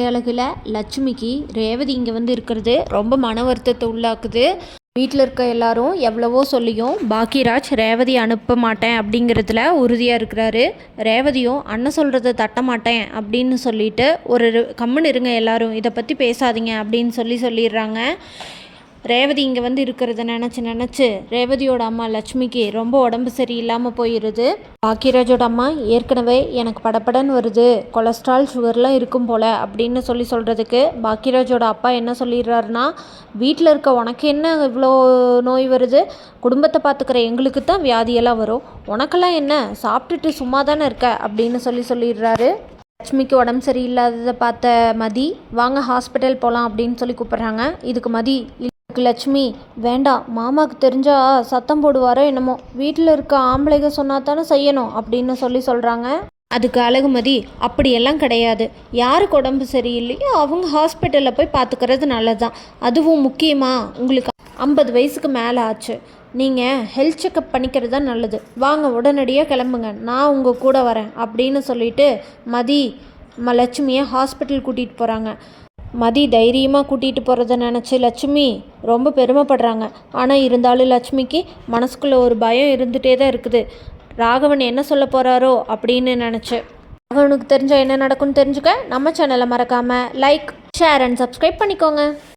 அழகில் லட்சுமிக்கு ரேவதி இங்கே வந்து இருக்கிறது ரொம்ப மன வருத்தத்தை உள்ளாக்குது. வீட்டில் இருக்க எல்லாரும் எவ்வளவோ சொல்லியும் பாக்கியராஜ் ரேவதி அனுப்ப மாட்டேன் அப்படிங்கிறதுல உறுதியாக இருக்கிறாரு. ரேவதியும் அண்ணன் சொல்கிறத தட்ட மாட்டேன் அப்படின்னு சொல்லிட்டு ஒரு கம்முன்னு இருங்க எல்லாரும், இதை பற்றி பேசாதீங்க அப்படின்னு சொல்லிடுறாங்க. ரேவதி இங்கே வந்து இருக்கிறத நினச்சி ரேவதியோட அம்மா லட்சுமிக்கு ரொம்ப உடம்பு சரியில்லாமல் போயிடுது. பாக்கியராஜோட அம்மா ஏற்கனவே எனக்கு படப்படன்னு வருது, கொலஸ்ட்ரால் சுகர்லாம் இருக்கும் போல் அப்படின்னு சொல்கிறதுக்கு பாக்கியராஜோட அப்பா என்ன சொல்லிடுறாருன்னா, வீட்டில் இருக்க உனக்கு என்ன இவ்வளோ நோய் வருது, குடும்பத்தை பார்த்துக்கிற எங்களுக்கு தான் வியாதியெல்லாம் வரும், உனக்கெல்லாம் என்ன, சாப்பிட்டுட்டு சும்மா தானே இருக்க அப்படின்னு சொல்லிடுறாரு. லட்சுமிக்கு உடம்பு சரியில்லாததை பார்த்த மதி வாங்க ஹாஸ்பிட்டல் போகலாம் அப்படின்னு கூப்பிட்றாங்க. இதுக்கு மதி லட்சுமி வேண்டாம், மாமாவுக்கு தெரிஞ்சா சத்தம் போடுவாரோ என்னமோ, வீட்டில் இருக்க ஆம்பளைங்க சொன்னா தானே செய்யணும் அப்படின்னு சொல்கிறாங்க. அதுக்கு அழகுமதி அப்படியெல்லாம் கிடையாது, யாருக்கு உடம்பு சரியில்லையோ அவங்க ஹாஸ்பிட்டலில் போய் பார்த்துக்கிறது நல்லது தான். அதுவும் முக்கியமாக உங்களுக்கு 50 வயசுக்கு மேலே ஆச்சு, நீங்கள் ஹெல்த் செக்கப் பண்ணிக்கிறது தான் நல்லது, வாங்க உடனடியாக கிளம்புங்க, நான் உங்கள் கூட வரேன் அப்படின்னு சொல்லிட்டு மதி லட்சுமியை ஹாஸ்பிட்டல் கூட்டிகிட்டு போகிறாங்க. மதி தைரியமாக கூட்டிகிட்டு போகிறத நினச்சி லட்சுமி ரொம்ப பெருமைப்படுறாங்க. ஆனால் இருந்தாலும் லட்சுமிக்கு மனசுக்குள்ளே ஒரு பயம் இருந்துகிட்டே தான் இருக்குது. ராகவன் என்ன சொல்ல போகிறாரோ அப்படின்னு நினச்சி. ராகவனுக்கு தெரிஞ்சால் என்ன நடக்கும்னு தெரிஞ்சுக்க நம்ம சேனலை மறக்காமல் லைக், ஷேர் அண்ட் சப்ஸ்கிரைப் பண்ணிக்கோங்க.